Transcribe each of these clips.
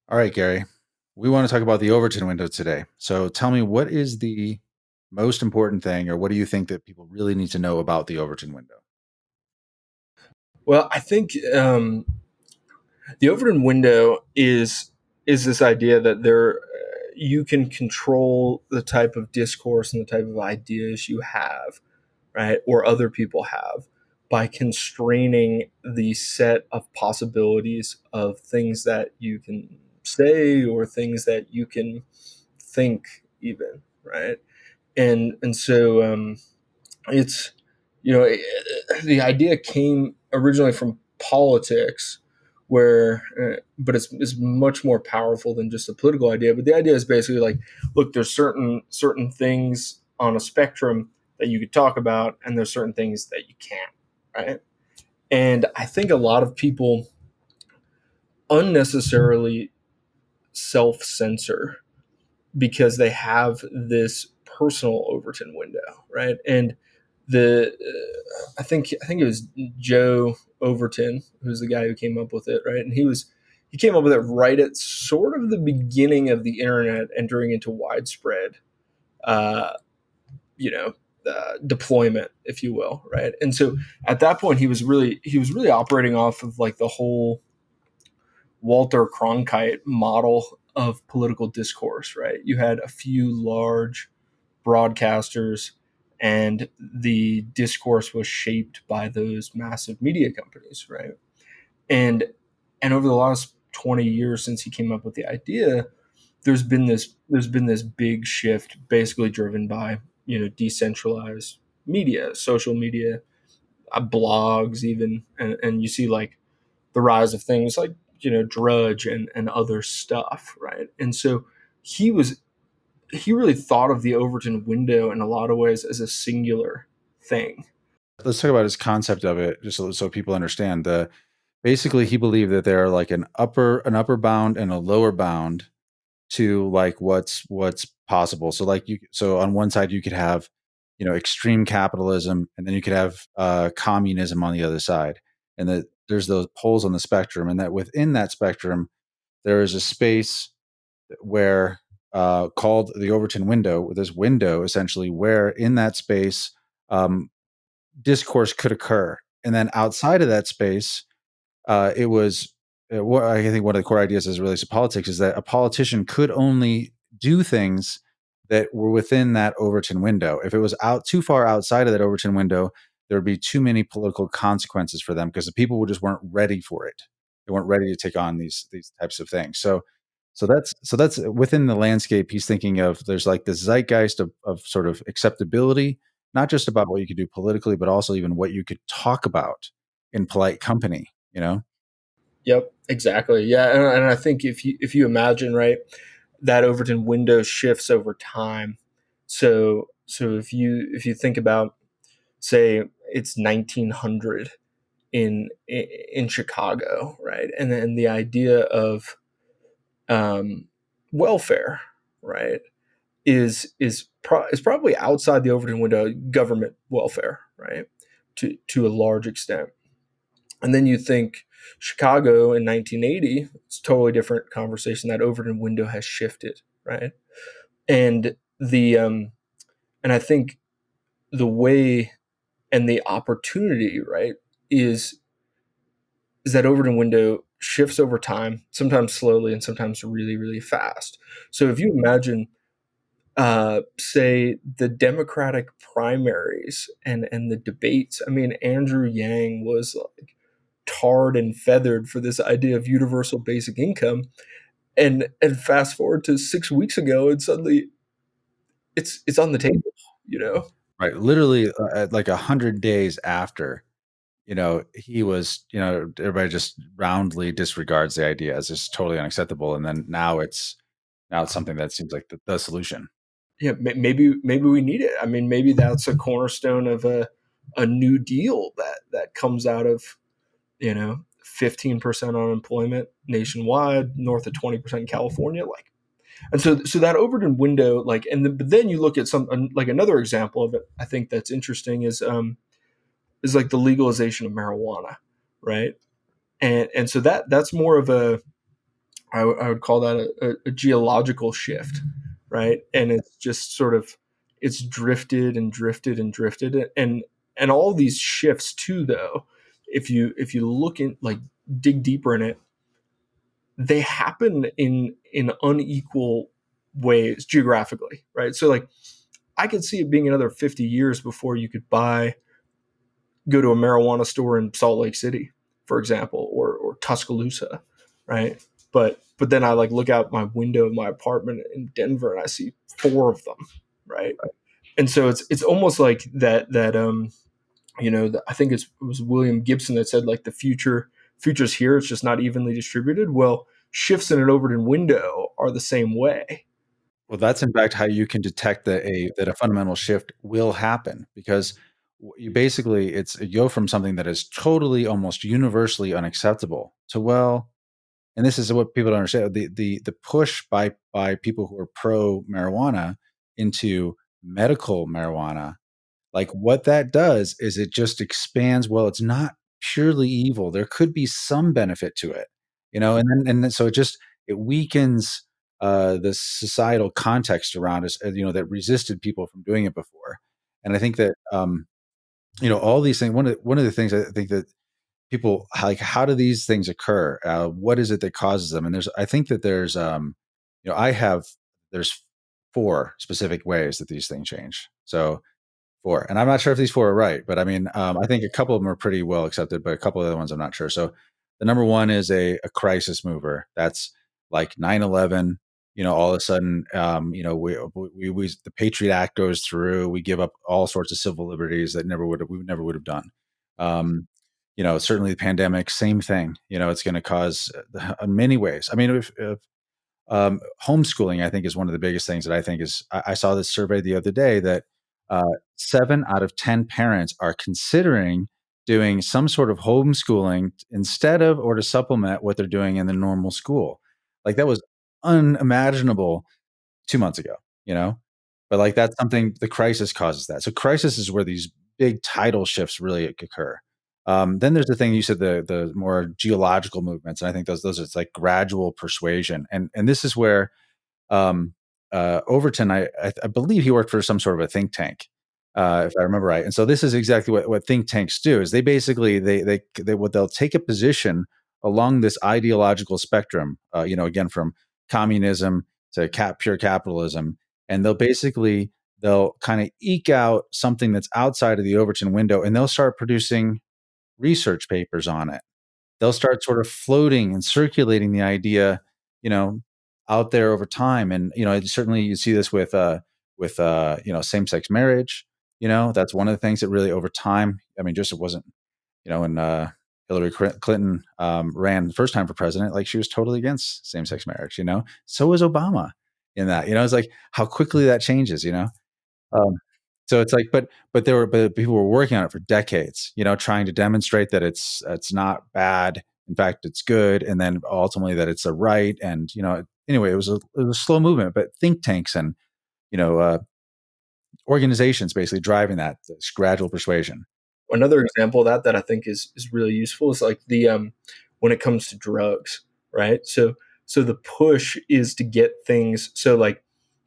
All right, Gary, we want to talk about the Overton window today. So tell me, what is the most important thing, or what do you think that people really need to know about the Overton window? Well, I think the Overton window is this idea that you can control the type of discourse and the type of ideas you have, right, or other people have, by constraining the set of possibilities of things that you can say or things that you can think, even, right? And so it's the idea came originally from politics, where but it's much more powerful than just a political idea. But the idea is basically like, look, there's certain things on a spectrum that you could talk about, and there's certain things that you can't, right? And I think a lot of people unnecessarily self-censor because they have this personal Overton window, right? And the I think it was Joe Overton, who's the guy who came up with it, right? And he came up with it right at sort of the beginning of the internet entering into widespread, uh, you know, deployment, if you will, right? And so at that point, he was really operating off of like the whole Walter Cronkite model of political discourse, right? You had a few large broadcasters, and the discourse was shaped by those massive media companies, right? And and over the last 20 years since he came up with the idea, there's been this big shift, basically driven by decentralized media, social media, blogs, even, and you see like the rise of things like Drudge and other stuff, right? And so he was he really thought of the Overton window in a lot of ways as a singular thing. Let's talk about his concept of it, just so people understand. Basically, he believed that there are like an upper bound and a lower bound to like what's possible. So so on one side you could have extreme capitalism, and then you could have communism on the other side, and that there's those poles on the spectrum, and that within that spectrum there is a space where called the Overton window. This window essentially where in that space um, discourse could occur, and then outside of that space it was what I think one of the core ideas as it relates to politics is that a politician could only do things that were within that Overton window. If it was out too far outside of that Overton window, there would be too many political consequences for them because the people just weren't ready for it. They weren't ready to take on these types of things. So that's within the landscape. He's thinking of there's like this zeitgeist of sort of acceptability, not just about what you could do politically, but also even what you could talk about in polite company. You know. Yep, exactly. Yeah, and I think if you imagine, right, that Overton window shifts over time. So if you think about, say, it's 1900 in Chicago, right, and then the idea of um, welfare, right, is probably outside the Overton window, government welfare, right, to a large extent. And then you think Chicago in 1980, it's a totally different conversation. That Overton window has shifted, right? And the and I think the way and the opportunity, right, is is that Overton window shifts over time, sometimes slowly and sometimes really, really fast. So if you imagine, say, the Democratic primaries and the debates. I mean, Andrew Yang was like tarred and feathered for this idea of universal basic income, and fast forward to 6 weeks ago, and suddenly it's on the table. You know? Right, literally, at like 100 days after, he was, everybody just roundly disregards the idea as just totally unacceptable, and then now it's something that seems like the solution. Yeah, maybe we need it. I mean, maybe that's a cornerstone of a new deal that comes out of 15% unemployment nationwide, north of 20% in California, like. And so that Overton window, like, but then you look at like another example of it. I think that's interesting is like the legalization of marijuana, right? And so that's more of I would call that a geological shift, right? And it's just sort of it's drifted and drifted and drifted, and all these shifts too, though, if you look in like dig deeper in it, they happen in unequal ways geographically, right? So like I could see it being another 50 years before you could go to a marijuana store in Salt Lake City, for example, or Tuscaloosa, right? But then I like look out my window of my apartment in Denver and I see four of them, right? And so it's almost like that I think it was William Gibson that said like the future's here, it's just not evenly distributed. Well, shifts in an Overton window are the same way. Well, that's in fact how you can detect that a fundamental shift will happen because you basically you go from something that is totally almost universally unacceptable to and this is what people don't understand the push by people who are pro marijuana into medical marijuana. Like what that does is it just expands, well, it's not purely evil. There could be some benefit to it, and then so it weakens the societal context around us, that resisted people from doing it before. And I think that all these things. One of the things I think that people like, how do these things occur? What is it that causes them? And I think that there's four specific ways that these things change. So four. And I'm not sure if these four are right, but I mean, I think a couple of them are pretty well accepted, but a couple of the other ones I'm not sure. So the number one is a crisis mover. That's like 9/11. All of a sudden, the Patriot Act goes through. We give up all sorts of civil liberties that we never would have done. Um, certainly the pandemic, same thing. It's going to cause in many ways. I mean, if homeschooling, I think, is one of the biggest things that I think is. I saw this survey the other day that 7 out of 10 parents are considering doing some sort of homeschooling instead of or to supplement what they're doing in the normal school. Like that was unimaginable 2 months ago, you know? But like that's something the crisis causes that. So crisis is where these big tidal shifts really occur. Then there's the thing you said, the more geological movements, and I think those it's like gradual persuasion, and this is where Overton, I believe he worked for some sort of a think tank, if I remember right. And so this is exactly what think tanks do: is they basically they'll take a position along this ideological spectrum, again from communism to pure capitalism, and they'll kind of eke out something that's outside of the Overton window, and they'll start producing research papers on it. They'll start sort of floating and circulating the idea, you know, out there over time. And, certainly you see this with same-sex marriage. That's one of the things that really over time, I mean, just it wasn't, when Hillary Clinton ran the first time for president, like she was totally against same-sex marriage, so was Obama in that, it's like how quickly that changes, um, so it's like, but people were working on it for decades, trying to demonstrate that it's not bad. In fact, it's good, and then ultimately that it's a right. And anyway, it was a slow movement, but think tanks and you know uh, organizations basically driving this gradual persuasion. Another example of that I think is really useful is like the when it comes to drugs, right? So the push is to get things so like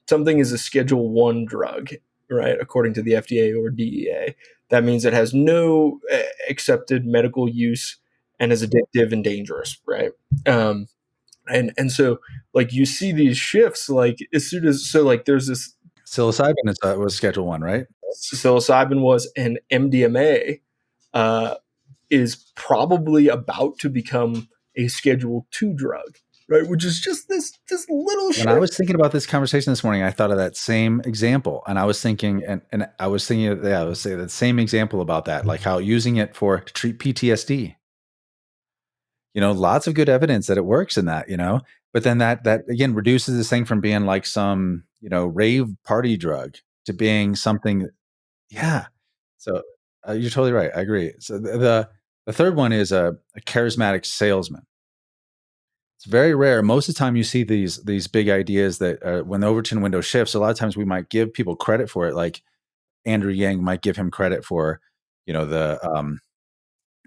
something is a Schedule 1 drug, right? According to the FDA or DEA, that means it has no accepted medical use and is addictive and dangerous, right? Um, and so like you see these shifts like as soon as so like there's this Psilocybin was Schedule 1, right? psilocybin was an MDMA uh, is probably about to become a Schedule 2 drug, right? Which is just this little When I shift. was thinking about this conversation this morning, I thought of that same example, and I was thinking, and I was thinking, yeah, I was saying that same example about that, like how using it to treat PTSD. Lots of good evidence that it works in that, but then that again reduces this thing from being like some, rave party drug to being something. Yeah. So you're totally right. I agree. So the third one is a charismatic salesman. It's very rare. Most of the time you see these big ideas that when the Overton window shifts, a lot of times we might give people credit for it. Like Andrew Yang might give him credit for, the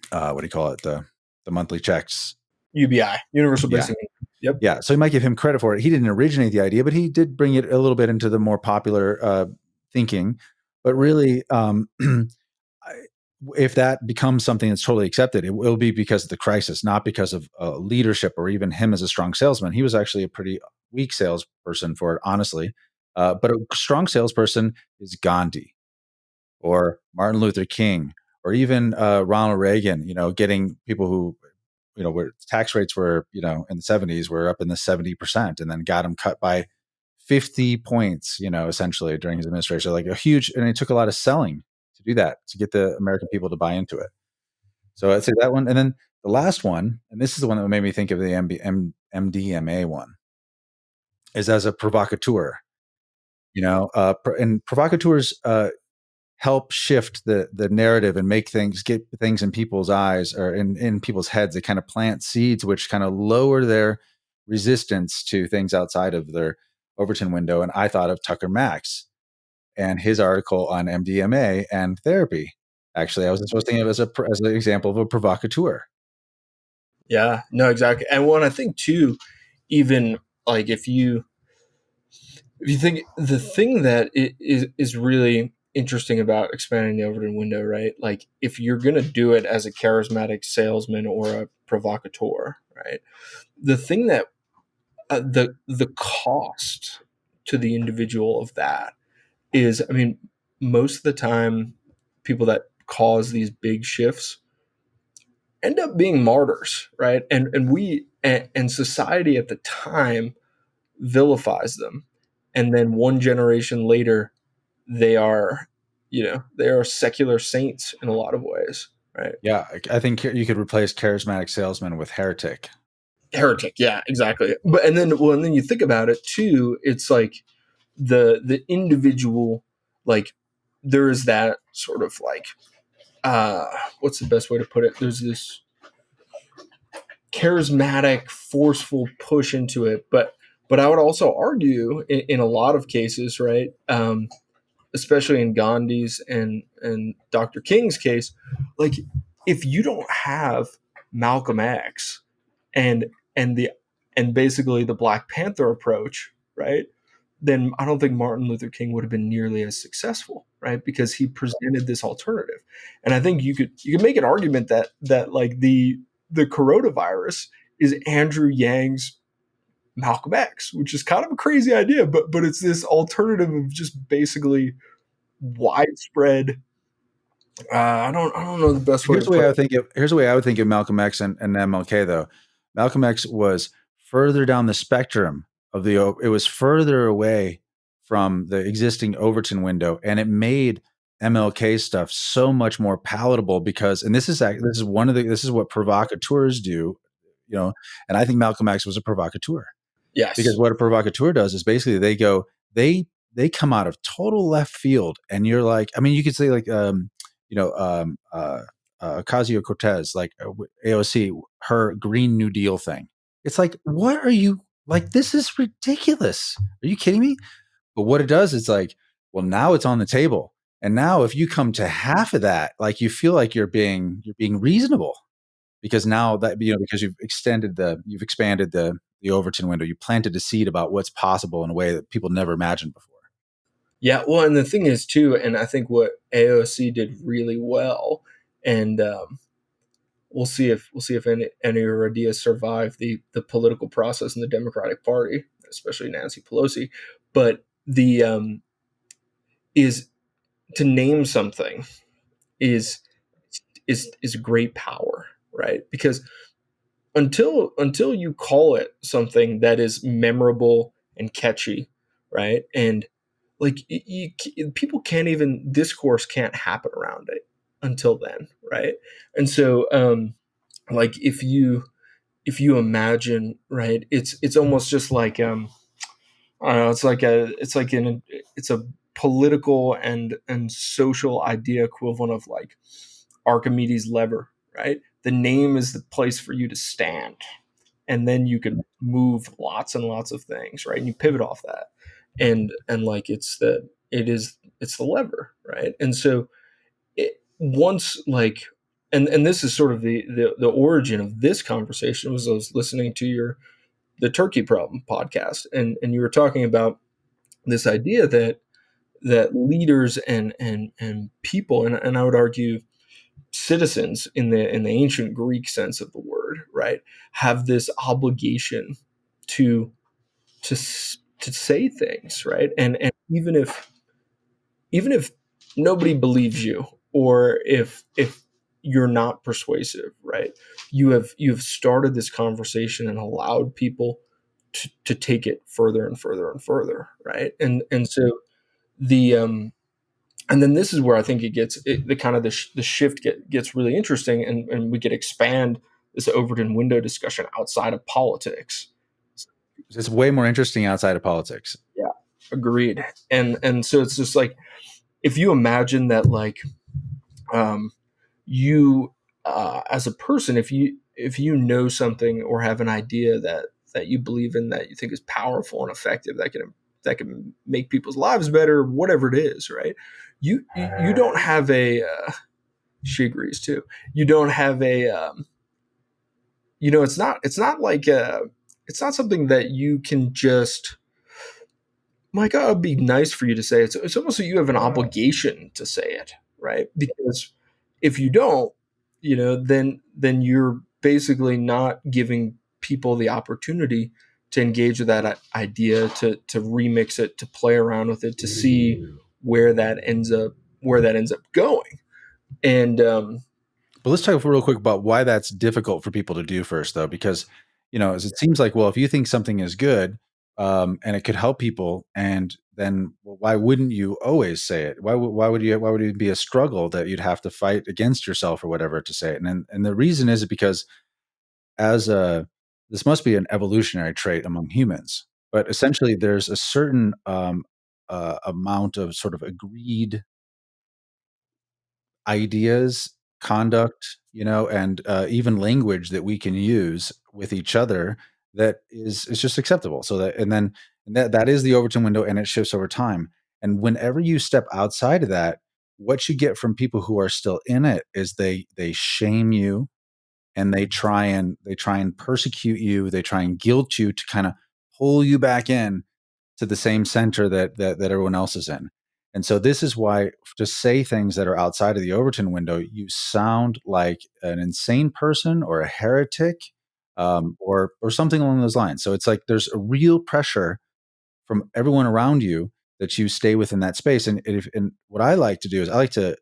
what do you call it? The monthly checks. UBI, universal Yeah. basic income. Yep. Yeah, so you might give him credit for it. He didn't originate the idea, but he did bring it a little bit into the more popular thinking. But really, if that becomes something that's totally accepted, it will be because of the crisis, not because of leadership or even him as a strong salesman. He was actually a pretty weak salesperson for it, honestly. But a strong salesperson is Gandhi or Martin Luther King or even Ronald Reagan. Getting people who where tax rates were in the 70s were up in the 70%, and then got them cut by 50 points, essentially during his administration. Like a huge, and it took a lot of selling to do that, to get the American people to buy into it. So I'd say that one. And then the last one, and this is the one that made me think of the MDMA one, is as a provocateur. And provocateurs help shift the narrative and get things in people's eyes or in people's heads. They kind of plant seeds which kind of lower their resistance to things outside of their Overton window. And I thought of Tucker Max and his article on MDMA and therapy. Actually, I was supposed to think of it as an example of a provocateur. Yeah, no, exactly. And one, I think too, even like if you think the thing that is really interesting about expanding the Overton window, right? Like if you're going to do it as a charismatic salesman or a provocateur, right? The thing that the cost to the individual of that is, I mean, most of the time, people that cause these big shifts end up being martyrs, right? And society at the time vilifies them, and then one generation later, they are, they are secular saints in a lot of ways, right? Yeah, I think you could replace charismatic salesman with heretic. Heretic, yeah, exactly. But and then you think about it too. It's like the individual, like there is that sort of like what's the best way to put it? There's this charismatic, forceful push into it, but I would also argue in a lot of cases, right? Especially in Gandhi's and Dr. King's case, like if you don't have Malcolm X and and the and basically the Black Panther approach, right? Then I don't think Martin Luther King would have been nearly as successful, right? Because he presented this alternative. And I think you could make an argument that like the coronavirus is Andrew Yang's Malcolm X, which is kind of a crazy idea, but it's this alternative of just basically widespread. I don't know the best way Here's to the way put I it. would think of here's the way I would think of Malcolm X and MLK though. Malcolm X was further down the spectrum of it was further away from the existing Overton window, and it made MLK stuff so much more palatable because, and this is what provocateurs do, and I think Malcolm X was a provocateur. Because Yes. what a provocateur does is basically they they come out of total left field, and you're like, I mean, you could say like, you know, Ocasio-Cortez, like AOC, her Green New Deal thing. It's like, what are you like? This is ridiculous. Are you kidding me? But what it does is like, well, now it's on the table, and now if you come to half of that, like you feel like you're being reasonable because now that because you've expanded the Overton window, you planted a seed about what's possible in a way that people never imagined before. Yeah. Well, and the thing is too, and I think what AOC did really well, and we'll see if any of her ideas survive the political process in the Democratic Party, especially Nancy Pelosi. But the is to name something is is great power, right? Because until you call it something that is memorable and catchy, right? And like people can't even discourse can't happen around it until then, right? And so like if you imagine, right, it's almost just like I don't know, it's a political and social idea equivalent of like Archimedes' lever, right? The name is the place for you to stand, and then you can move lots and lots of things, right? And you pivot off that, and like it's the lever, right? And so once like and this is sort of the origin of this conversation was I was listening to the Turkey Problem podcast, and you were talking about this idea that leaders and people, and I would argue citizens in the ancient Greek sense of the word, right, have this obligation to to say things, right, and even if nobody believes you, or if you're not persuasive, right, you've started this conversation and allowed people to take it further and further and further, right, and so the and then this is where I think the kind of the shift gets really interesting, and we could expand this Overton window discussion outside of politics. It's way more interesting outside of politics. Yeah, agreed. And so it's just like, if you imagine that, like, um, you as a person, if you know something or have an idea that you believe in, that you think is powerful and effective, that can make people's lives better, whatever it is, right? You don't have a she agrees too. You don't have a it's not like it's not something that you can just, my God, it'd be nice for you to say it. It's almost like you have an obligation to say it, right? Because if you don't, then you're basically not giving people the opportunity to engage with that idea, to remix it, to play around with it, to see where that ends up going. And But let's talk real quick about why that's difficult for people to do first, though, because as it seems like, well, if you think something is good, and it could help people, and then why wouldn't you always say it? Why would it be a struggle that you'd have to fight against yourself or whatever to say it? And the reason is because as a this must be an evolutionary trait among humans, but essentially there's a certain amount of sort of agreed ideas, conduct, and even language that we can use with each other that is just acceptable. So that and that is the Overton window, and it shifts over time. And whenever you step outside of that, what you get from people who are still in it is they shame you, and they try and persecute you, they try and guilt you to kind of pull you back in to the same center that everyone else is in. And so this is why, to say things that are outside of the Overton window, you sound like an insane person or a heretic, or something along those lines. So it's like there's a real pressure from everyone around you that you stay within that space. And what I like to do is I like to,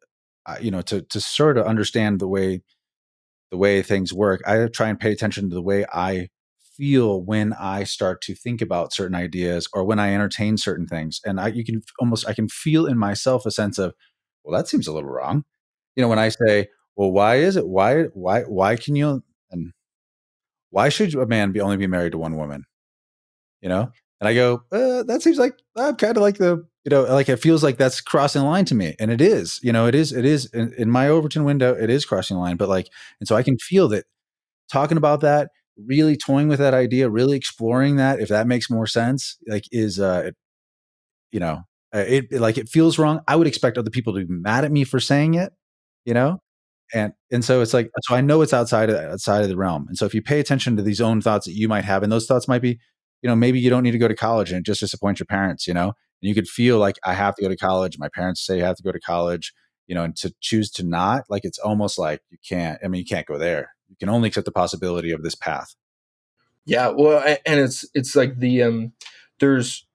to sort of understand the way things work. I try and pay attention to the way I feel when I start to think about certain ideas or when I entertain certain things. And I can feel in myself a sense of, well, that seems a little wrong. When I say, well, why is it? Why can you, and why should a man only be married to one woman? You know? And I go, that seems like I'm kind of like like it feels like that's crossing the line to me. And it is, it is in my Overton window, it is crossing the line. But like, and so I can feel that talking about that, really toying with that idea, really exploring that, if that makes more sense, like is, you know, like it feels wrong. I would expect other people to be mad at me for saying it, you know? And so it's like, so I know it's outside of the realm. And so if you pay attention to these own thoughts that you might have, and those thoughts might be, maybe you don't need to go to college and it just disappoints your parents, and you could feel like, I have to go to college. My parents say you have to go to college, and to choose to not, like, it's almost like you can't go there. You can only accept the possibility of this path. yeah, well, and it's like there's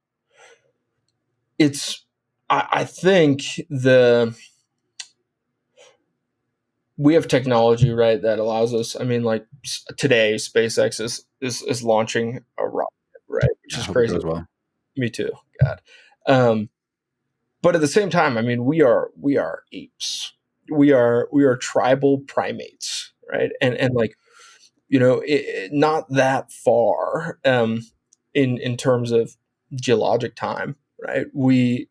it's I think we have technology, right, that allows us. I mean, like, today, SpaceX is launching a rocket, right, which Yeah, I is hope it crazy. goes well. Me too. God. Um, but at the same time, I mean, we are apes. We are tribal primates, right? And like, not that far, in terms of geologic time, right? We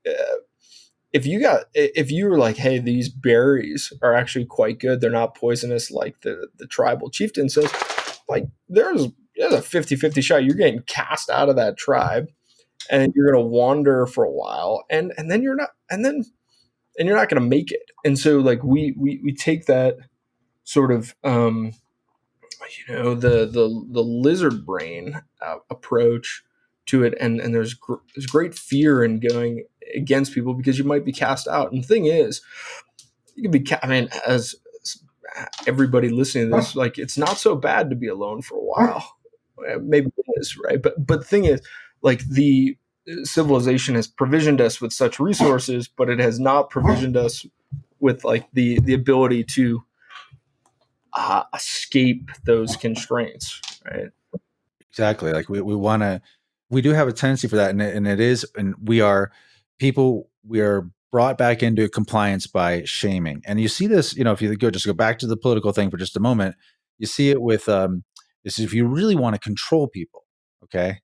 if you were like, hey, these berries are actually quite good, they're not poisonous like the tribal chieftain says, like, there's a 50-50 shot you're getting cast out of that tribe, and you're going to wander for a while, and then you're not going to make it. And so, like, we take that sort of the lizard brain approach to it, and there's great fear in going against people because you might be cast out. And the thing is, you can be, I mean, as everybody listening to this, like, it's not so bad to be alone for a while. Maybe it is, right? But the thing is, like, the civilization has provisioned us with such resources, but it has not provisioned us with like the ability to escape those constraints, right? Exactly. Like we want to, we do have a tendency for that, and it is, and we are people. We are brought back into compliance by shaming, and you see this. If you go back to the political thing for just a moment, you see it with is if you really want to control people, okay,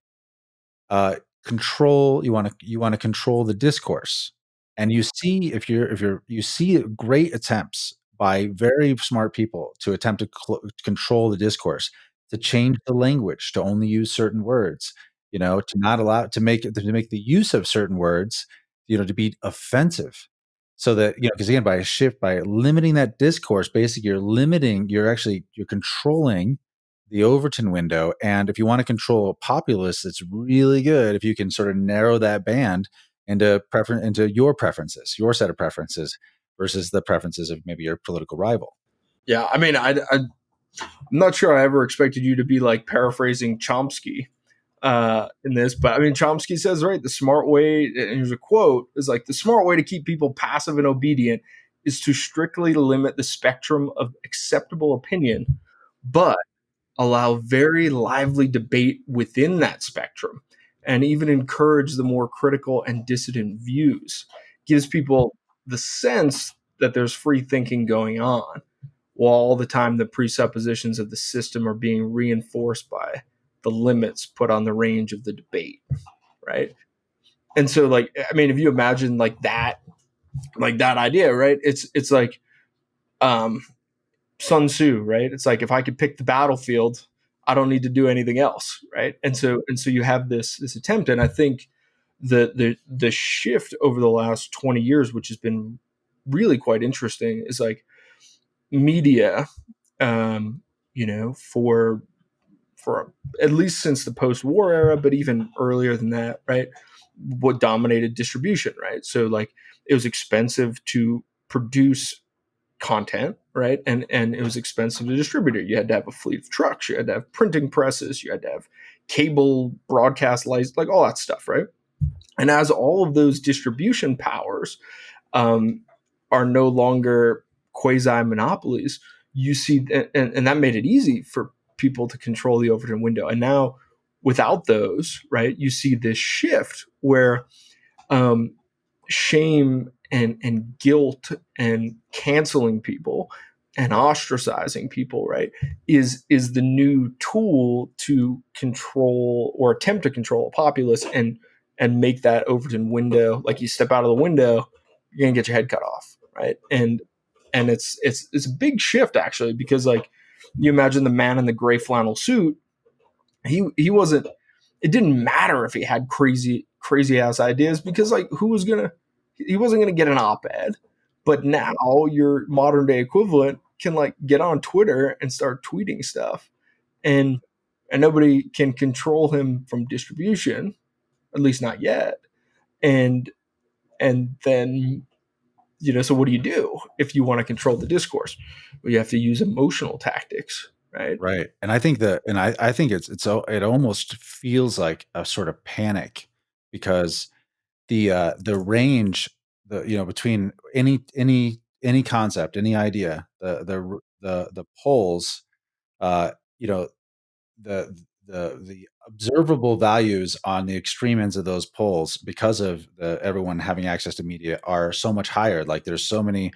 control you want to control the discourse, and you see if you're you see great attempts by very smart people to attempt to control the discourse, to change the language, to only use certain words, to not allow to make the use of certain words, to be offensive, so that because again, by limiting that discourse, basically you're controlling the Overton window. And if you want to control a populace, it's really good if you can sort of narrow that band into your preferences, your set of preferences, versus the preferences of maybe your political rival. Yeah, I mean, I'm not sure I ever expected you to be like paraphrasing Chomsky in this, but I mean, Chomsky says, right, the smart way, and here's a quote, is like, the smart way to keep people passive and obedient is to strictly limit the spectrum of acceptable opinion, but allow very lively debate within that spectrum, and even encourage the more critical and dissident views. Gives people the sense that there's free thinking going on, while all the time the presuppositions of the system are being reinforced by the limits put on the range of the debate, right? And so, like, I mean, if you imagine like that idea, right? It's like um, Sun Tzu, right? It's like, if I could pick the battlefield, I don't need to do anything else, right? And so you have this attempt, and I think the shift over the last 20 years, which has been really quite interesting, is like media, um, for at least since the post-war era, but even earlier than that, right? What dominated distribution, right? So like, it was expensive to produce content, right? And it was expensive to distribute it. You had to have a fleet of trucks, you had to have printing presses, you had to have cable broadcast lights, like all that stuff, right? And as all of those distribution powers um, are no longer quasi monopolies, you see, and that made it easy for people to control the Overton window. And now, without those, right, you see this shift where um, shame and guilt and canceling people and ostracizing people, right, is the new tool to control or attempt to control a populace, and make that Overton window, like, you step out of the window, you're gonna get your head cut off, right? And it's a big shift, actually, because, like, you imagine the man in the gray flannel suit, he wasn't, it didn't matter if he had crazy ass ideas, because, like, he wasn't gonna get an op-ed. But now your modern day equivalent can, like, get on Twitter and start tweeting stuff, and nobody can control him from distribution, at least not yet. And and then, so what do you do if you want to control the discourse? Well, you have to use emotional tactics, right? Right. And I think I think it almost feels like a sort of panic, because the range, between any concept, any idea, the polls, you know, the observable values on the extreme ends of those polls, because of everyone having access to media, are so much higher. Like, there's so many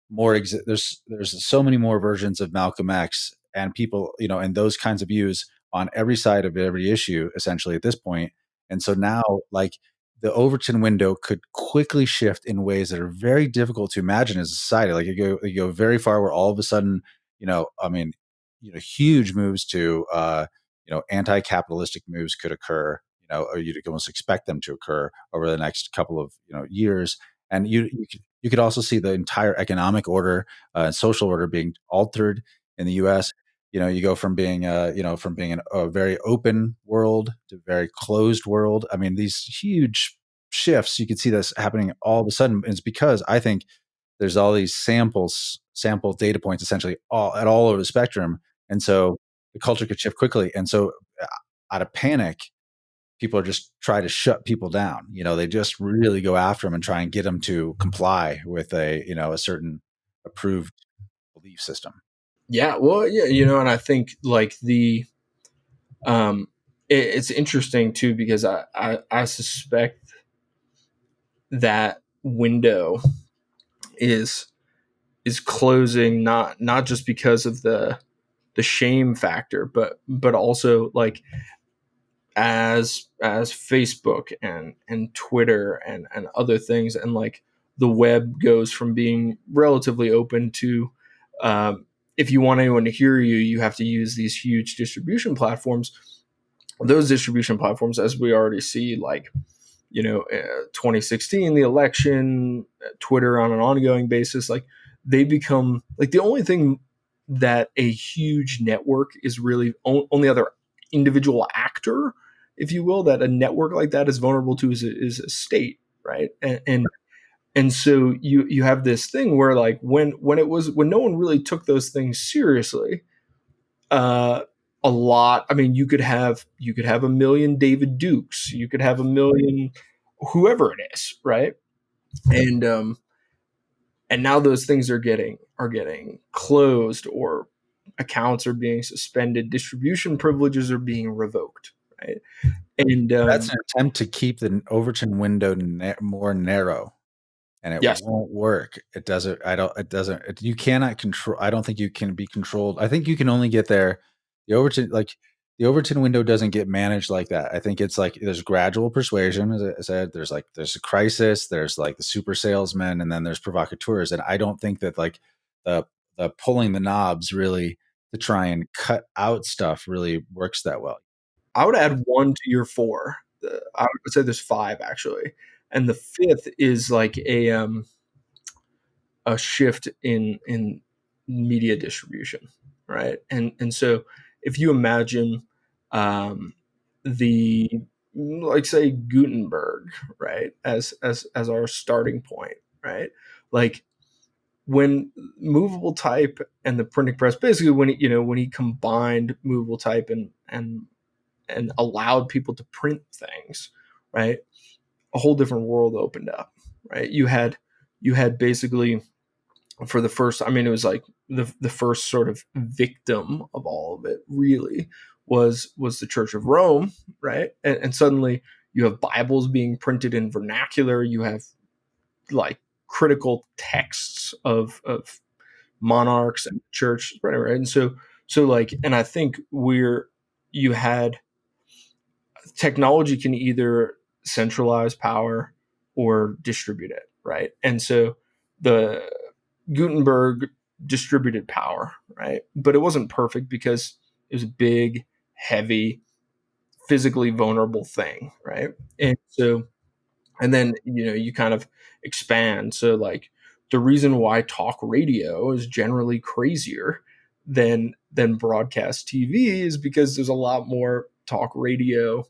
there's so many more versions of Malcolm X, and people, and those kinds of views on every side of every issue, essentially, at this point. And so now, like, the Overton window could quickly shift in ways that are very difficult to imagine as a society. Like, you go very far, where all of a sudden, I mean, huge moves to, anti-capitalistic moves could occur, or you'd almost expect them to occur over the next couple of, years. And you could also see the entire economic order, social order being altered in the U.S. You go from being a very open world to very closed world. I mean, these huge shifts, you can see this happening all of a sudden. And it's because I think there's all these sample data points essentially all over the spectrum. And so the culture could shift quickly. And so out of panic, people are just try to shut people down. They just really go after them and try and get them to comply with a certain approved belief system. Yeah, well, yeah, and I think like it's interesting too, because I suspect that window is closing, not just because of the shame factor, but also like as Facebook and Twitter and other things, and like the web goes from being relatively open to, if you want anyone to hear you, you have to use these huge distribution platforms. Those distribution platforms, as we already see, like 2016, the election, Twitter on an ongoing basis, like they become like the only thing that a huge network is really only other individual actor, if you will, that a network like that is vulnerable to is a state, right? And so you have this thing where like when no one really took those things seriously, uh, a lot. I mean, you could have a million David Dukes, you could have a million whoever it is, right? And and now those things are getting closed, or accounts are being suspended, distribution privileges are being revoked, right? And That's an attempt to keep the Overton window more narrow, and it yes, won't work. It doesn't. I don't. It doesn't. You cannot control. I don't think you can be controlled. I think you can only get there. The Overton window doesn't get managed like that. I think it's like there's gradual persuasion, as I said. There's a crisis. There's like the super salesman, and then there's provocateurs. And I don't think that like the the pulling the knobs really to try and cut out stuff really works that well. I would add one to your four. I would say there's five actually, and the fifth is like a shift in media distribution, right? And so if you imagine, um, the like say Gutenberg, right, as our starting point, right? Like when movable type and the printing press, basically when he combined movable type and allowed people to print things, right? A whole different world opened up, right? You had basically, for the first, I mean, it was like the first sort of victim of all of it really was the Church of Rome, right? And suddenly you have Bibles being printed in vernacular. You have like critical texts of monarchs and church, right? And so like, and I think you had technology can either centralize power or distribute it, right? And so the Gutenberg distributed power, right? But it wasn't perfect because it was a big, heavy, physically vulnerable thing, right? And so, and then you kind of expand. So like the reason why talk radio is generally crazier than broadcast TV is because there's a lot more talk radio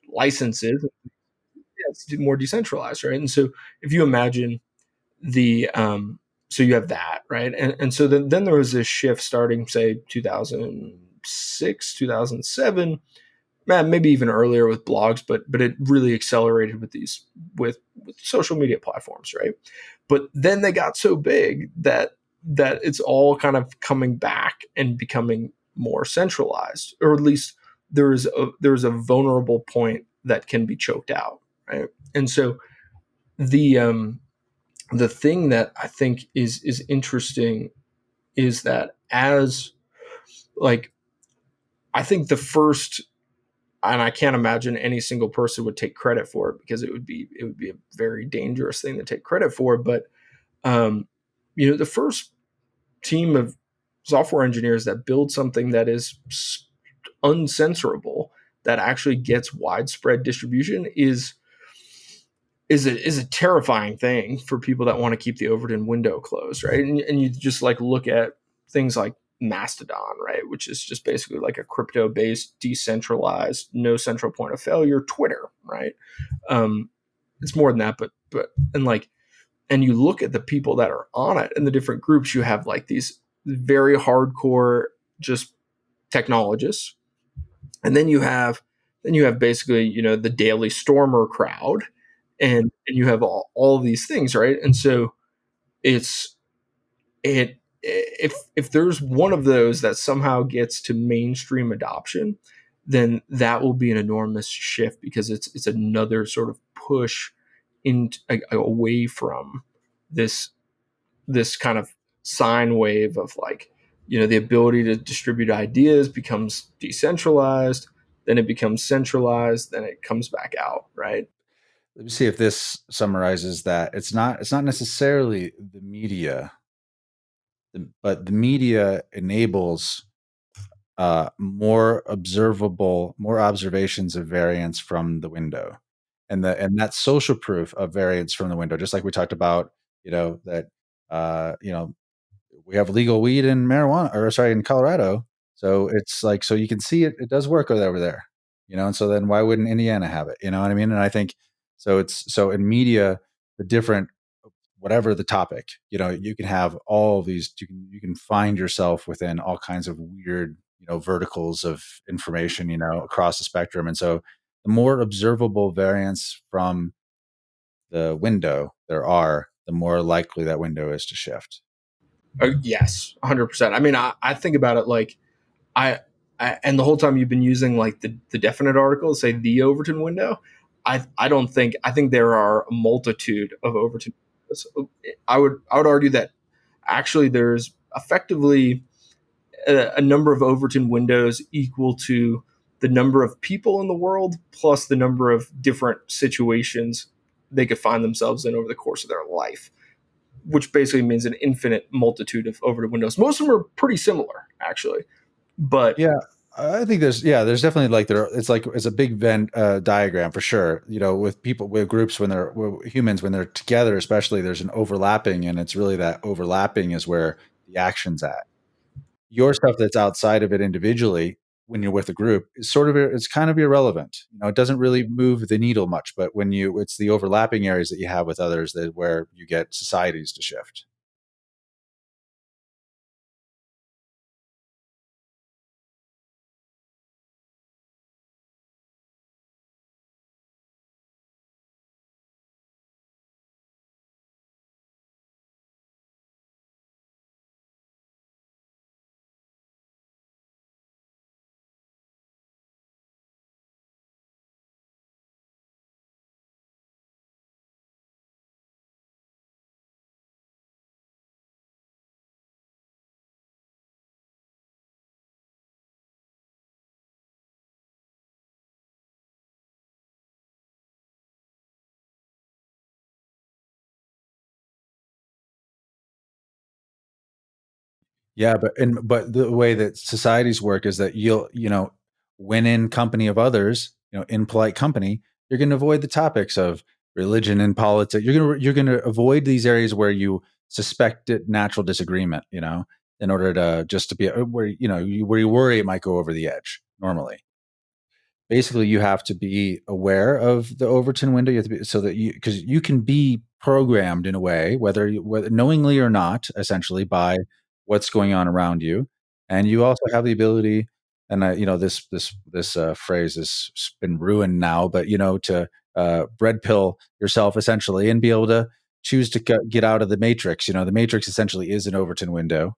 licenses. Yeah, it's more decentralized, right? And so if you imagine the so you have that, right? And so then there was this shift starting say 2006, 2007, man, maybe even earlier with blogs, but it really accelerated with these with social media platforms, right? But then they got so big that it's all kind of coming back and becoming more centralized, or at least there's a vulnerable point that can be choked out, right? And so the the thing that I think is interesting is that as like I think the first, and I can't imagine any single person would take credit for it because it would be a very dangerous thing to take credit for. But um, the first team of software engineers that build something that is uncensorable, that actually gets widespread distribution, is a terrifying thing for people that want to keep the Overton window closed, right? And you just like look at things like Mastodon, right? Which is just basically like a crypto-based, decentralized, no central point of failure Twitter, right? Um, it's more than that, but and like, and you look at the people that are on it and the different groups. You have like these very hardcore just technologists, and then you have basically, the daily stormer crowd, and you have all these things, right? And so it's it if there's one of those that somehow gets to mainstream adoption, then that will be an enormous shift, because it's another sort of push away from this kind of sine wave of like, the ability to distribute ideas becomes decentralized, then it becomes centralized, then it comes back out, right? Let me see if this summarizes that. It's not necessarily the media, but the media enables more observations of variance from the window, and that social proof of variance from the window. Just like we talked about, that uh, you know we have legal weed and marijuana, or sorry, in Colorado. So it's like, so you can see it does work over there, and so then why wouldn't Indiana have it? You know what I mean? And I think so. It's so in media, the different, whatever the topic, you can have all these, you can find yourself within all kinds of weird, verticals of information, across the spectrum. And so the more observable variance from the window there are, the more likely that window is to shift. Yes, 100%. I mean, I think about it like, I, and the whole time you've been using like the definite article, say the Overton window. I don't think I think there are a multitude of Overton windows. I would argue that actually there's effectively a number of Overton windows equal to the number of people in the world plus the number of different situations they could find themselves in over the course of their life, which basically means an infinite multitude of Overton windows. Most of them are pretty similar, actually, but Yeah, I think there's definitely like it's a big Venn diagram for sure. With people, with groups, with humans, when they're together, especially, there's an overlapping, and it's really that overlapping is where the action's at. Your stuff that's outside of it individually, when you're with a group, is it's kind of irrelevant. It doesn't really move the needle much. But it's the overlapping areas that you have with others that where you get societies to shift. Yeah, but the way that societies work is that when in company of others, in polite company, you're going to avoid the topics of religion and politics. You're going to avoid these areas where you suspect it natural disagreement, in order to just to be where you worry it might go over the edge normally. Basically, you have to be aware of the Overton window. You have to be so that because you can be programmed in a way, whether knowingly or not, essentially by what's going on around you, and you also have the ability. And this phrase has been ruined now, but to red pill yourself essentially and be able to choose to get out of the matrix. The matrix essentially is an Overton window.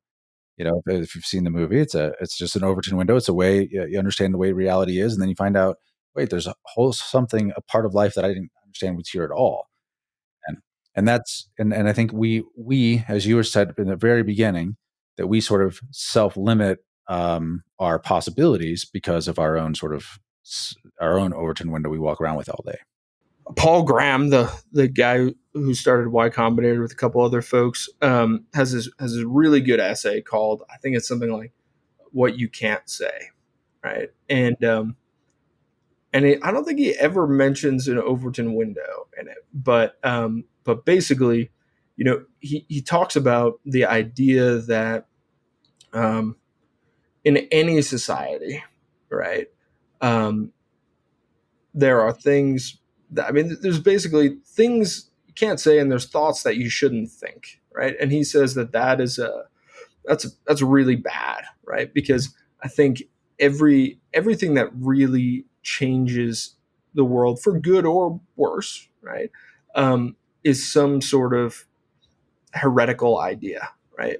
If you've seen the movie, it's just an Overton window. It's a way you understand the way reality is, and then you find out, wait, there's a part of life that I didn't understand was here at all. And and I think we, as you were said in the very beginning, that we sort of self limit our possibilities because of our own our own Overton window we walk around with all day. Paul Graham, the guy who started Y Combinator with a couple other folks, has a really good essay called, I think it's something like "What You Can't Say," right? And I don't think he ever mentions an Overton window in it, but basically, he talks about the idea that in any society, right? Um, there are things that, I mean, there's basically things you can't say, and there's thoughts that you shouldn't think, right? And he says that that is that's really bad, right? Because I think everything that really changes the world for good or worse, right, is some sort of heretical idea, right?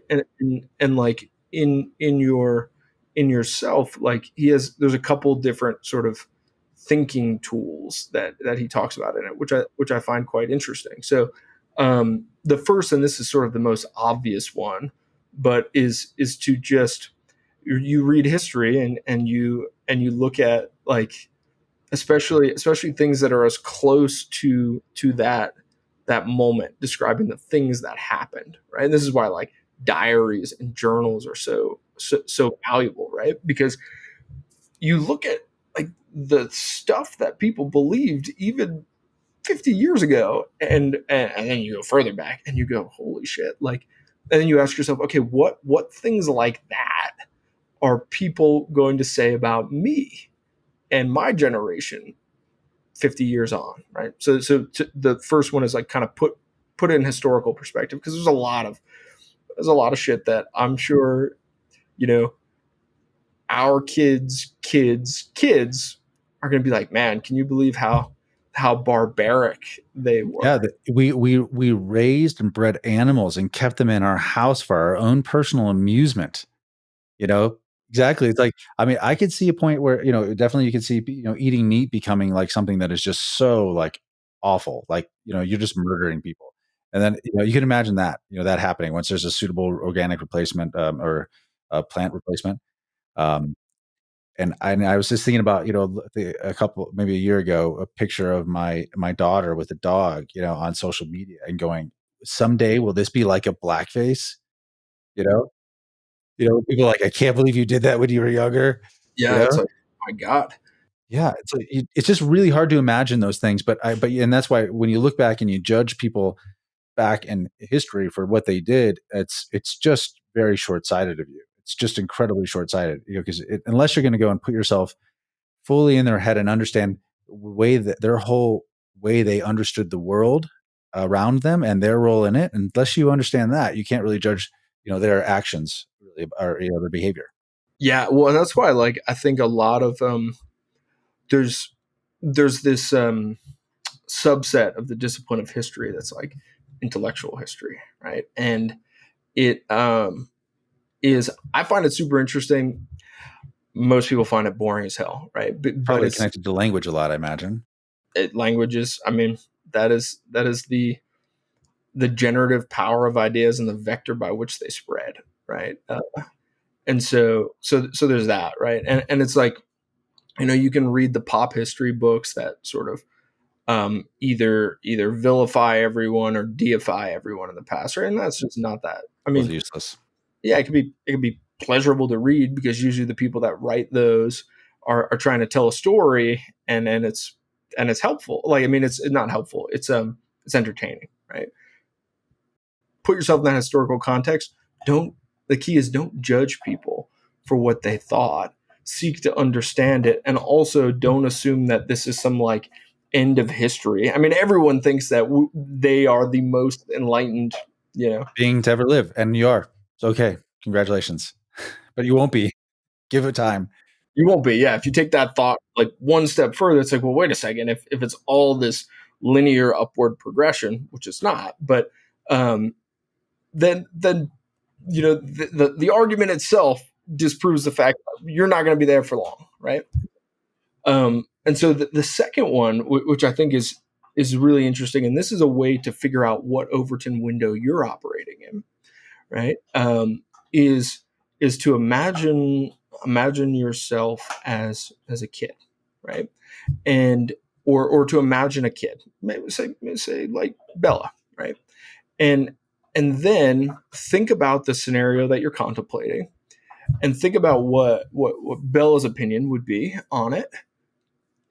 And like in yourself, like there's a couple different sort of thinking tools that he talks about in it, which I find quite interesting. So the first, and this is sort of the most obvious one, but is to just you read history and you look at, like, especially things that are as close to that moment, describing the things that happened, right? And this is why, like, diaries and journals are so valuable, right? Because you look at, like, the stuff that people believed even 50 years ago, and then you go further back and you go, holy shit, like, and then you ask yourself, okay, what things like that are people going to say about me and my generation 50 years on, right? The first one is, like, kind of put it in historical perspective, because there's a lot of shit that I'm sure, you know, our kids are going to be like, man, can you believe how barbaric they were? Yeah, we raised and bred animals and kept them in our house for our own personal amusement. You know? Exactly. It's like, I mean, I could see a point where, definitely you could see, eating meat becoming like something that is just so, like, awful. Like, you're just murdering people. And then, you can imagine that, that happening once there's a suitable organic replacement, or a plant replacement. Um, and I was just thinking about, a couple, maybe a year ago, a picture of my daughter with a dog, on social media, and going, someday will this be like a blackface? You know? People are like, "I can't believe you did that when you were younger," you Yeah, it's know? like, my God. Yeah, it's like it's just really hard to imagine those things, and that's why when you look back and you judge people back in history for what they did, it's just very short-sighted of you. It's just incredibly short-sighted, 'cause unless you're gonna go and put yourself fully in their head and understand the way that their whole way they understood the world around them and their role in it, unless you understand that, you can't really judge, their actions really, or, their behavior. Yeah, well, and that's why, like, I think a lot of there's this subset of the discipline of history that's like intellectual history, right? And it is, I find it super interesting. Most people find it boring as hell, right? But Probably it's connected to language a lot, I imagine. languages. I mean, that is the generative power of ideas and the vector by which they spread, right? And so there's that, right? And it's like, you can read the pop history books that sort of either vilify everyone or deify everyone in the past, right? And that's just not that. I Both mean, useless. yeah, it could be pleasurable to read, because usually the people that write those are trying to tell a story, and it's helpful. Like, I mean, it's not helpful. It's entertaining, right? Put yourself in that historical context. Don't The key is, don't judge people for what they thought. Seek to understand it, and also don't assume that this is some, like, end of history. I mean, everyone thinks that they are the most enlightened. Being to ever live, and you are. It's okay. Congratulations. But you won't be. Give it time. You won't be. Yeah, if you take that thought, like, one step further, it's like, well, wait a second. If it's all this linear upward progression, which it's not, but um, then the argument itself disproves the fact that you're not going to be there for long, right? And so the second one, which I think is really interesting, and this is a way to figure out what Overton window you're operating in, right? Is to imagine yourself as a kid, right? And or to imagine a kid, maybe say like Bella, right? And then think about the scenario that you're contemplating, and think about what Bella's opinion would be on it,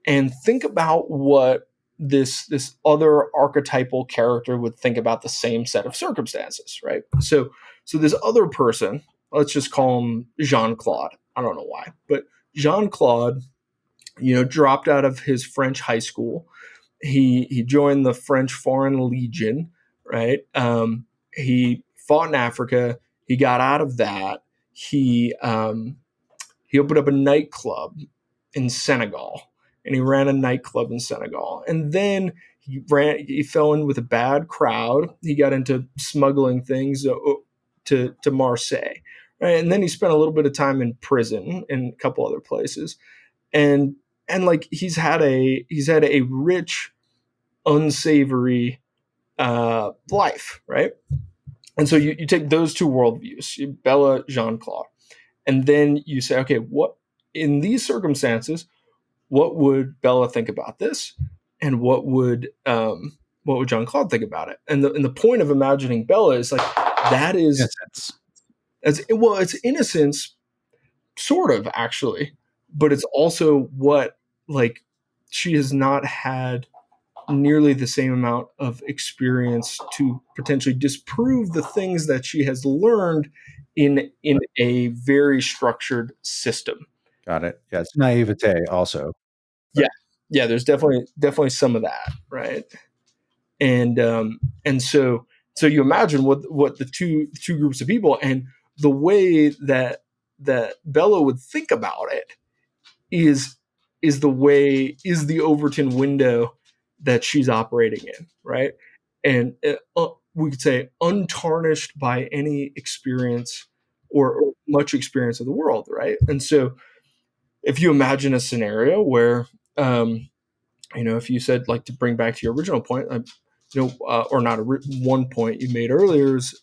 and think about what this other archetypal character would think about the same set of circumstances, right? So this other person, let's just call him Jean Claude. I don't know why, but Jean-Claude, dropped out of his French high school. He joined the French Foreign Legion, right? He fought in Africa. He got out of that. He opened up a nightclub in Senegal, and he ran a nightclub in Senegal. And then he fell in with a bad crowd. He got into smuggling things to Marseille, right? And then he spent a little bit of time in prison and a couple other places. And like he's had a rich, unsavory life, right? And so you take those two worldviews, Bella, Jean-Claude, and then you say, okay, what in these circumstances, what would Bella think about this, and what would Jean-Claude think about it? And the point of imagining Bella is like that is Innocence. it's innocence, sort of actually, but it's also what like she has not had nearly the same amount of experience to potentially disprove the things that she has learned in a very structured system. Got it. Yeah, it's naivete also. Yeah, yeah. There's definitely some of that, right? And so you imagine what the two groups of people, and the way that Bella would think about it is the Overton window that she's operating in, right? And we could say untarnished by any experience or much experience of the world, right? And so if you imagine a scenario where if you said, like, to bring back to your original point, or not one point you made earlier is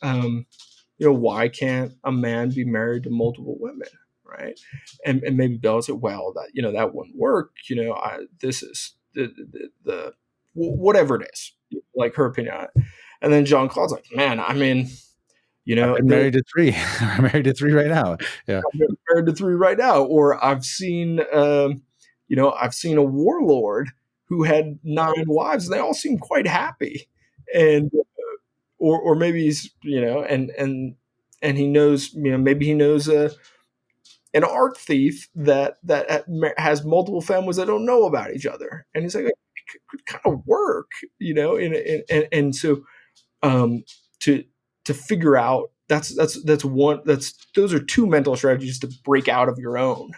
why can't a man be married to multiple women, right? And maybe Bella said, well, that wouldn't work. This is the whatever it is, like her opinion on it. And then Jean-Claude's like, man, I mean, I'm married to 3. I'm married to 3 right now. Yeah. I'm married to 3 right now. Or I've seen a warlord who had 9 wives, and they all seem quite happy. And or maybe he's and he knows, maybe he knows an art thief that has multiple families that don't know about each other, and he's like, it could kind of work, and so to figure out those are 2 mental strategies to break out of your own,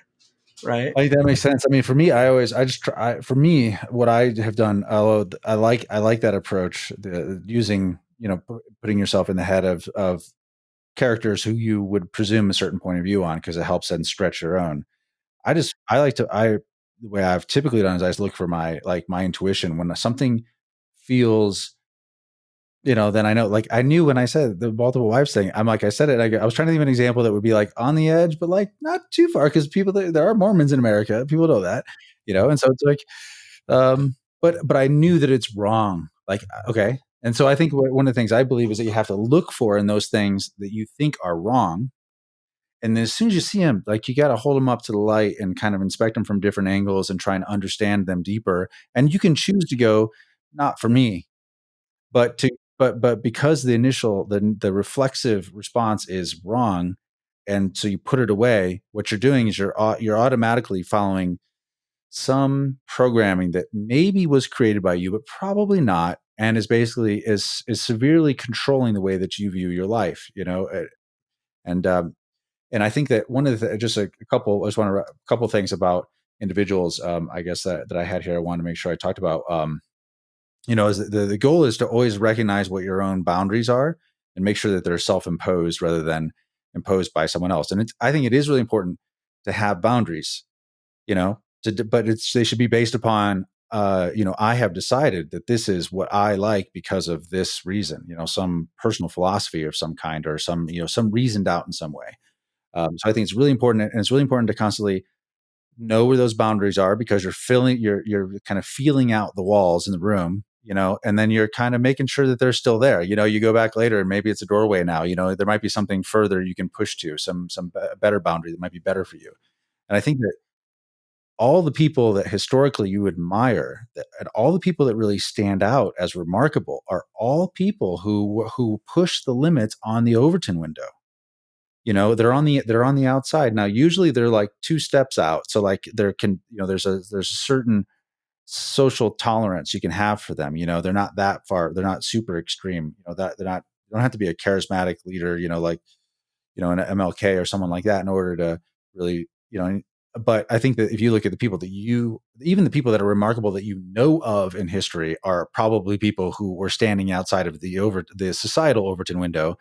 right? I think that makes sense. I mean, for me, for me, what I have done, although I like that approach, using, putting yourself in the head of characters who you would presume a certain point of view on, because it helps then stretch your own. The way I've typically done is I just look for my intuition when something feels, then I know, like I knew when I said the multiple wives thing, I said it, I was trying to think of an example that would be like on the edge, but like not too far, because there are Mormons in America. People know that, and so it's like, but I knew that it's wrong. Like, okay. And so I think one of the things I believe is that you have to look for in those things that you think are wrong. And then as soon as you see them, like, you got to hold them up to the light and kind of inspect them from different angles and try and understand them deeper. And you can choose to go, not for me, but because the reflexive response is wrong, and so you put it away, what you're doing is you're automatically following some programming that maybe was created by you, but probably not, and is basically is severely controlling the way that you view your life, and I think that one of the a couple things about individuals, I guess that I had here, I wanted to make sure I talked about, is the goal is to always recognize what your own boundaries are and make sure that they're self-imposed rather than imposed by someone else. And I think it is really important to have boundaries, but they should be based upon, I have decided that this is what I like because of this reason, some personal philosophy of some kind, or some reasoned out in some way. So I think it's really important, and it's really important to constantly know where those boundaries are, because you're kind of feeling out the walls in the room, and then you're kind of making sure that they're still there. You go back later and maybe it's a doorway now, there might be something further you can push to, some better boundary that might be better for you. And I think that all the people that historically you admire, and all the people that really stand out as remarkable, are all people who push the limits on the Overton window. they're on the outside. Now, usually they're like 2 steps out. So like there can, there's a certain social tolerance you can have for them. They're not that far. They're not super extreme. That they're not. You don't have to be a charismatic leader. Like an MLK or someone like that in order to really. But I think that if you look at the people even the people that are remarkable that of in history are probably people who were standing outside of the societal Overton window,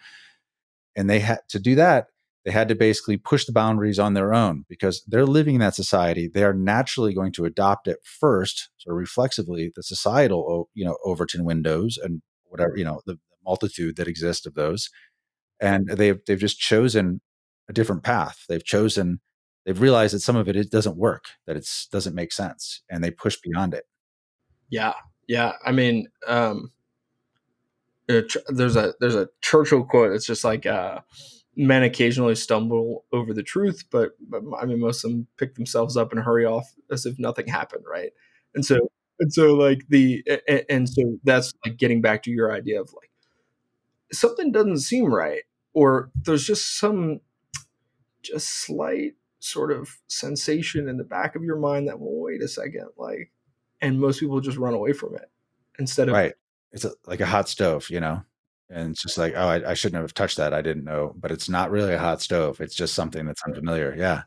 and they had to do that. They had to basically push the boundaries on their own because they're living in that society. They are naturally going to adopt it first, sort of reflexively, the societal, Overton windows and whatever, the multitude that exist of those. And they've just chosen a different path. They've realized that some of it doesn't work, that it doesn't make sense, and they push beyond it. Yeah, yeah. I mean, there's a Churchill quote. It's just like men occasionally stumble over the truth, but I mean most of them pick themselves up and hurry off as if nothing happened, right? And so like and so that's like getting back to your idea of like something doesn't seem right, or there's just slight sort of sensation in the back of your mind that, well, wait a second, like, and most people just run away from it instead of Right. It's like a hot stove, and it's just like, oh, I shouldn't have touched that. I didn't know, but it's not really a hot stove. It's just something that's unfamiliar. Yeah.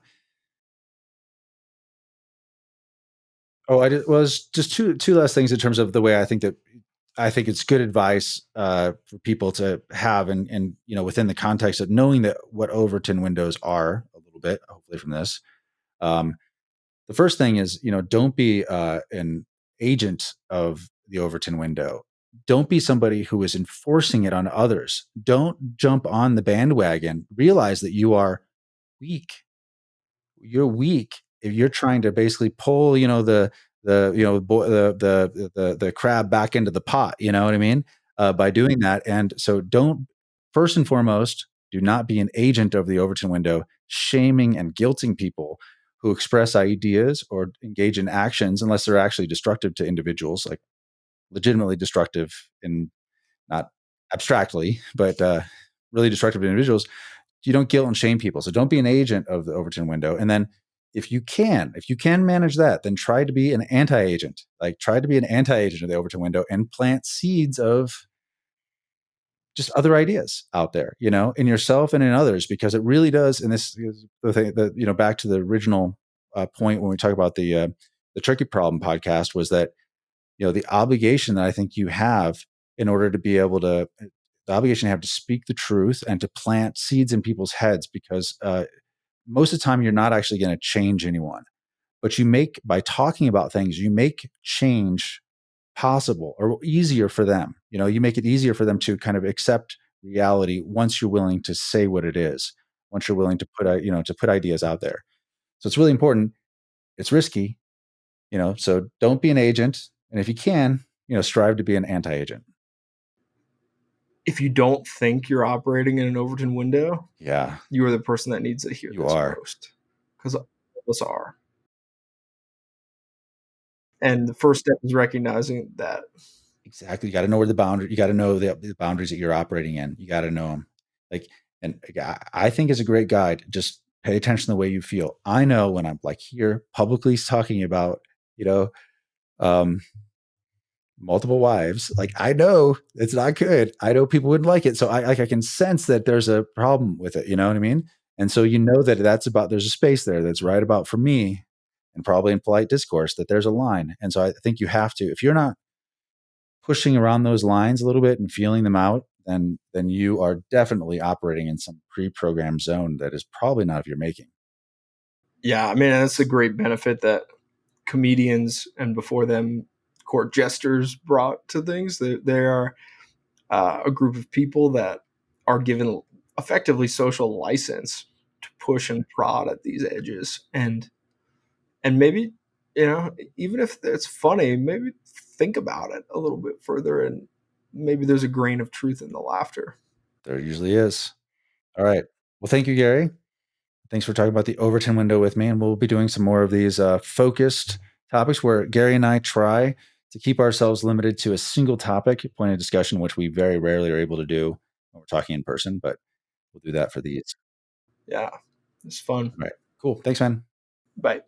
Oh, was just two last things in terms of the way I think it's good advice for people to have, and within the context of knowing that what Overton windows are a little bit, hopefully from this. Um, the first thing is, don't be an agent of the Overton window. Don't be somebody who is enforcing it on others. Don't jump on the bandwagon. Realize that you are weak. You're weak if you're trying to basically pull, the crab back into the pot. You know what I mean? By doing that, and so don't. First and foremost, do not be an agent of the Overton window, shaming and guilting people who express ideas or engage in actions unless they're actually destructive to individuals, like legitimately destructive in not abstractly, but really destructive to individuals. You don't guilt and shame people. So don't be an agent of the Overton window. And then if you can manage that, then try to be an anti-agent. Like try to be an anti-agent of the Overton window and plant seeds of just other ideas out there, in yourself and in others, because it really does. And this is the thing that, back to the original point when we talk about the Tricky Problem podcast, was that, the obligation that I think you have in order to be able to, the obligation you have to speak the truth and to plant seeds in people's heads, because most of the time you're not actually going to change anyone, but by talking about things, you make change possible or easier for them. You make it easier for them to kind of accept reality once you're willing to say what it is, once you're willing to put ideas out there. So it's really important. It's risky, so don't be an agent. And if you can, strive to be an anti-agent. if you don't think you're operating in an Overton window, Yeah, you are the person that needs to hear you this are. most, because all of us are. And the first step is recognizing that. Exactly. You got to know where the boundary. You got to know the boundaries that you're operating in. You got to know them. Like, and I think is a great guide. Just pay attention to the way you feel. I know when I'm like here publicly talking about, you know, um, multiple wives. Like I know it's not good. I know people wouldn't like it. So I can sense that there's a problem with it. You know what I mean? And so there's a space there that's right about for me, and probably in polite discourse that there's a line. And so I think you have to, if you're not pushing around those lines a little bit and feeling them out, then you are definitely operating in some pre-programmed zone that is probably not of your making. Yeah, I mean, that's a great benefit that comedians and before them court jesters brought to things. They are a group of people that are given effectively social license to push and prod at these edges, and maybe, even if it's funny, maybe think about it a little bit further, and maybe there's a grain of truth in the laughter. There usually is. All right. Well, thank you, Gary. Thanks for talking about the Overton window with me. And we'll be doing some more of these focused topics where Gary and I try to keep ourselves limited to a single topic, point of discussion, which we very rarely are able to do when we're talking in person, but we'll do that for these. Yeah, it's fun. Right. Cool. Thanks, man. Bye.